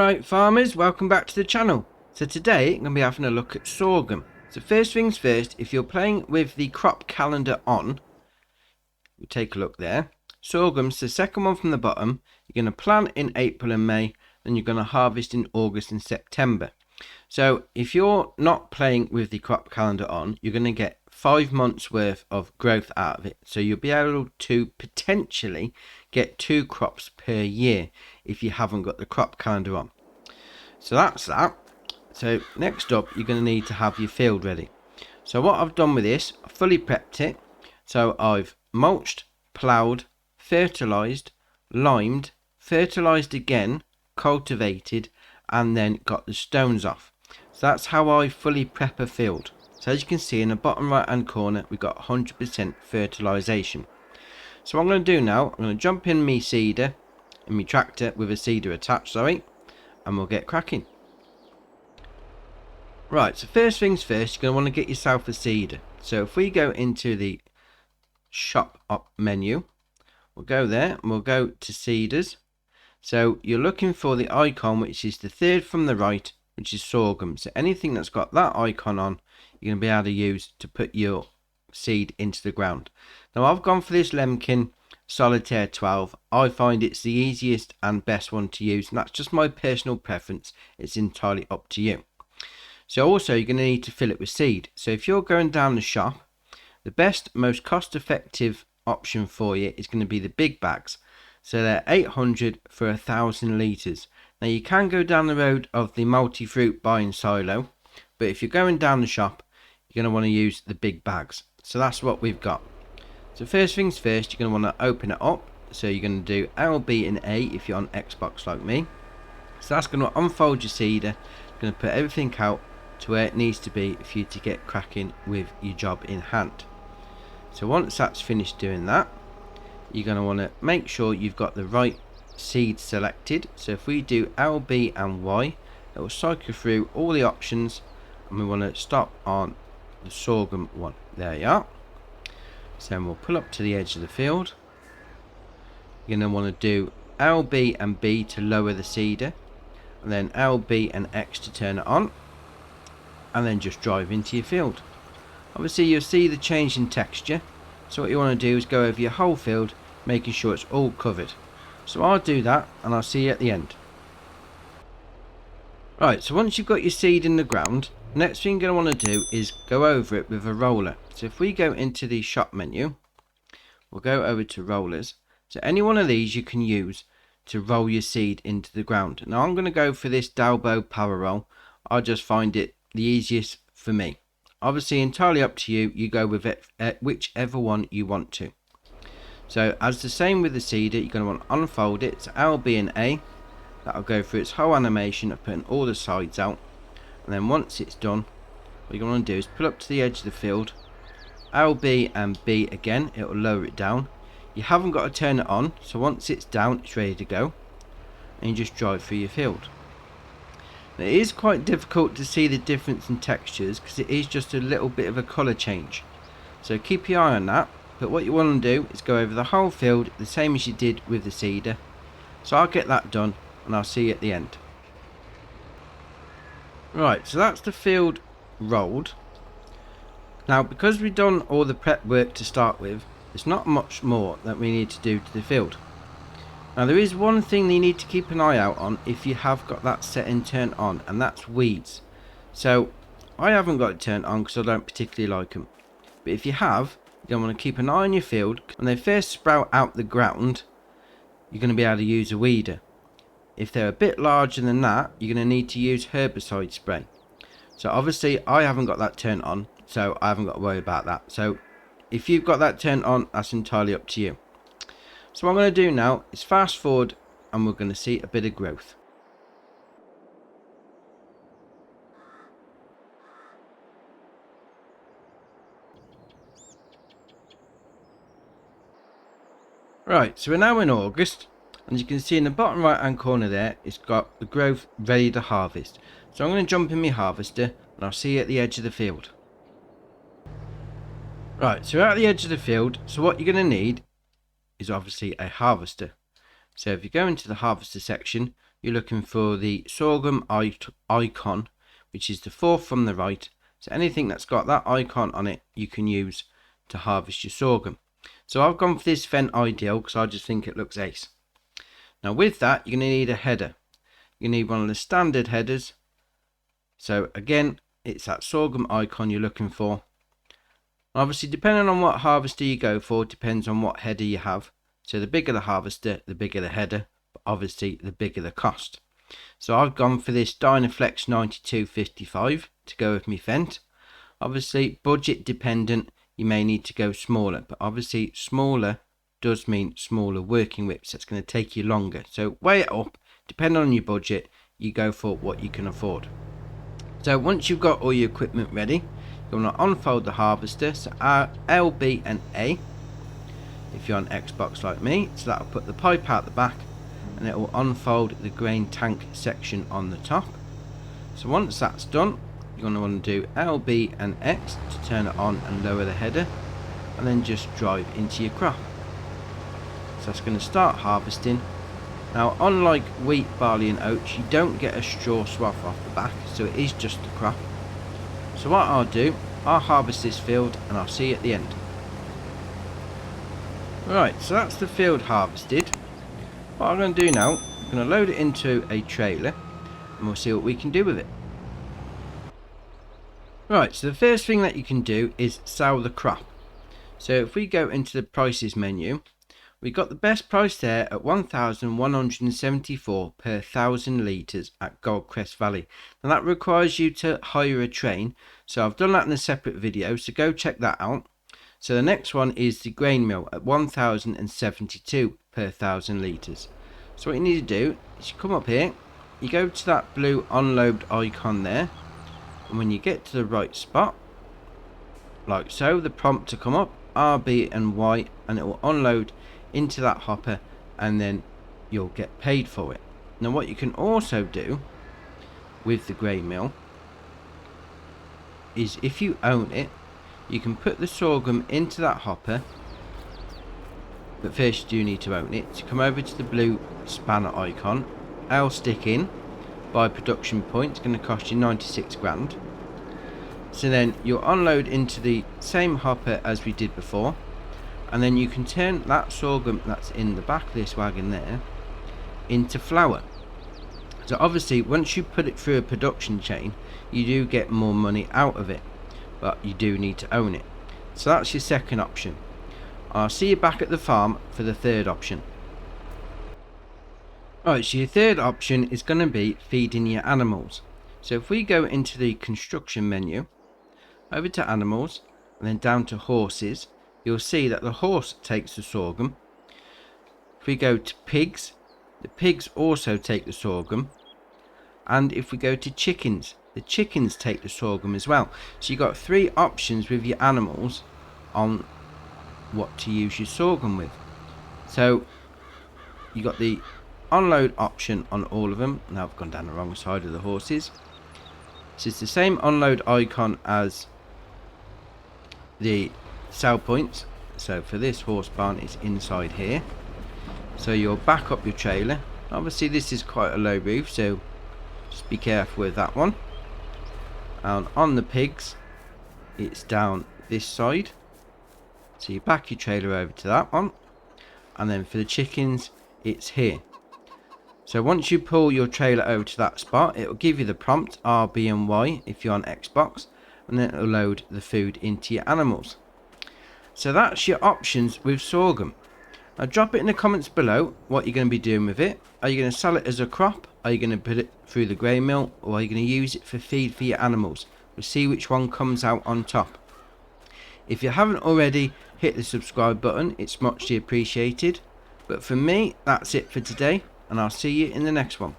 Alright farmers, welcome back to the channel. So today I'm going to be having a look at sorghum. So first things first, if you're playing with the crop calendar on, we'll take a look there. Sorghum's the second one from the bottom. You're going to plant in April and May, then you're going to harvest in August and September. So if you're not playing with the crop calendar on, you're going to get 5 months worth of growth out of it. So you'll be able to potentially get 2 crops per year if you haven't got the crop calendar on. So that's that. So next up, you're going to need to have your field ready. So what I've done with this, I've fully prepped it. So I've mulched, ploughed, fertilised, limed, fertilised again, cultivated, and then got the stones off. So that's how I fully prep a field. So as you can see in the bottom right hand corner, we've got 100% fertilisation. So what I'm going to do now, I'm going to jump in my seeder, in my tractor with a seeder attached, and we'll get cracking. Right, so first things first, you're going to want to get yourself a seeder. So if we go into the shop up menu, we'll go there and we'll go to seeders. So you're looking for the icon which is the third from the right, which is sorghum. So anything that's got that icon on, you're going to be able to use to put your seed into the ground. Now I've gone for this Lemkin Solitaire 12. I find it's the easiest and best one to use, and that's just my personal preference. It's entirely up to you. So also you're going to need to fill it with seed. So if you're going down the shop, the best, most cost effective option for you is going to be the big bags. So they're 800 for 1,000 litres. Now you can go down the road of the multi-fruit buying silo, but if you're going down the shop, you're going to want to use the big bags. So that's what we've got. So first things first, you're going to want to open it up. So you're going to do L, B and A if you're on Xbox like me. So that's going to unfold your seeder. You're going to put everything out to where it needs to be for you to get cracking with your job in hand. So once that's finished doing that, you're going to want to make sure you've got the right seed selected. So if we do L, B and Y, it will cycle through all the options, and we want to stop on the sorghum one. There you are. So then we'll pull up to the edge of the field. You're going to want to do L, B and B to lower the seeder, and then L, B and X to turn it on, and then just drive into your field. Obviously you'll see the change in texture, so what you want to do is go over your whole field, making sure it's all covered. So I'll do that and I'll see you at the end. Right, so once you've got your seed in the ground, next thing you're going to want to do is go over it with a roller. So if we go into the shop menu, we'll go over to rollers. So any one of these you can use to roll your seed into the ground. Now I'm going to go for this Dalbo Power Roll. I just find it the easiest for me. Obviously entirely up to you, you go with it whichever one you want to. So as the same with the seeder, you're going to want to unfold it. So L, B and A, that'll go through its whole animation of putting all the sides out, and then once it's done, what you're going to do is pull up to the edge of the field, L, B and B again, it will lower it down. You haven't got to turn it on, so once it's down it's ready to go, and you just drive through your field. Now, it is quite difficult to see the difference in textures because it is just a little bit of a colour change, so keep your eye on that. But what you want to do is go over the whole field the same as you did with the seeder. So I'll get that done and I'll see you at the end. Right, so that's the field rolled. Now because we've done all the prep work to start with, there's not much more that we need to do to the field. Now there is one thing that you need to keep an eye out on if you have got that setting turned on, and that's weeds. So I haven't got it turned on because I don't particularly like them. But if you have, you're going to want to keep an eye on your field. When they first sprout out the ground, you're going to be able to use a weeder. If they're a bit larger than that, you're going to need to use herbicide spray. So obviously I haven't got that turned on, so I haven't got to worry about that. So if you've got that turned on, that's entirely up to you. So what I'm going to do now is fast forward and we're going to see a bit of growth. Right, so we're now in August, and you can see in the bottom right hand corner there, it's got the growth ready to harvest. So I'm going to jump in my harvester and I'll see you at the edge of the field. Right, so we're at the edge of the field, so what you're going to need is obviously a harvester. So if you go into the harvester section, you're looking for the sorghum icon, which is the fourth from the right. So anything that's got that icon on it, you can use to harvest your sorghum. So I've gone for this Fendt Ideal because I just think it looks ace. Now with that, you're going to need a header. You need one of the standard headers. So again, it's that sorghum icon you're looking for. Obviously, depending on what harvester you go for, depends on what header you have. So the bigger the harvester, the bigger the header, but obviously the bigger the cost. So I've gone for this Dynaflex 9255 to go with my Fendt. Obviously, budget dependent, you may need to go smaller, but obviously smaller does mean smaller working whips. That's going to take you longer. So weigh it up, depending on your budget, you go for what you can afford. So once you've got all your equipment ready, you want to unfold the harvester. So L, B and A if you're on Xbox like me. So that'll put the pipe out the back and it will unfold the grain tank section on the top. So once that's done, you're going to want to do L, B and X to turn it on and lower the header, and then just drive into your crop. So that's going to start harvesting. Now unlike wheat, barley and oats, you don't get a straw swath off the back, so it is just the crop. So what I'll do, I'll harvest this field and I'll see you at the end. Right, so that's the field harvested. What I'm going to do now, I'm going to load it into a trailer and we'll see what we can do with it. Right, so the first thing that you can do is sell the crop. So if we go into the prices menu, we got the best price there at 1,174 per 1,000 litres at Goldcrest Valley. Now that requires you to hire a train, so I've done that in a separate video, so go check that out. So the next one is the grain mill at 1,072 per 1,000 litres. So what you need to do is you come up here, you go to that blue unload icon there, and when you get to the right spot, like so, the prompt to come up, R, B and Y, and it will unload into that hopper and then you'll get paid for it. Now what you can also do with the grain mill is, if you own it, you can put the sorghum into that hopper, but first you do need to own it. So come over to the blue spanner icon, L stick in, buy production point, it's going to cost you 96 grand. So then you'll unload into the same hopper as we did before, and then you can turn that sorghum that's in the back of this wagon there into flour. So obviously once you put it through a production chain, you do get more money out of it, but you do need to own it. So that's your second option. I'll see you back at the farm for the third option. Alright, so your third option is going to be feeding your animals. So if we go into the construction menu, over to animals, and then down to horses, you'll see that the horse takes the sorghum. If we go to pigs, the pigs also take the sorghum. And if we go to chickens, the chickens take the sorghum as well. So you've got three options with your animals on what to use your sorghum with. So you got the unload option on all of them. Now I've gone down the wrong side of the horses. So it's the same unload icon as the sell points. So for this horse barn, it's inside here. So you'll back up your trailer. Obviously this is quite a low roof, so just be careful with that one. And on the pigs, it's down this side. So you back your trailer over to that one. And then for the chickens, it's here. So once you pull your trailer over to that spot, it will give you the prompt R, B and Y if you're on Xbox, and then it will load the food into your animals. So that's your options with sorghum. Now drop it in the comments below what you're going to be doing with it. Are you going to sell it as a crop? Are you going to put it through the grain mill? Or are you going to use it for feed for your animals? We'll see which one comes out on top. If you haven't already, hit the subscribe button. It's muchly appreciated. But for me, that's it for today. And I'll see you in the next one.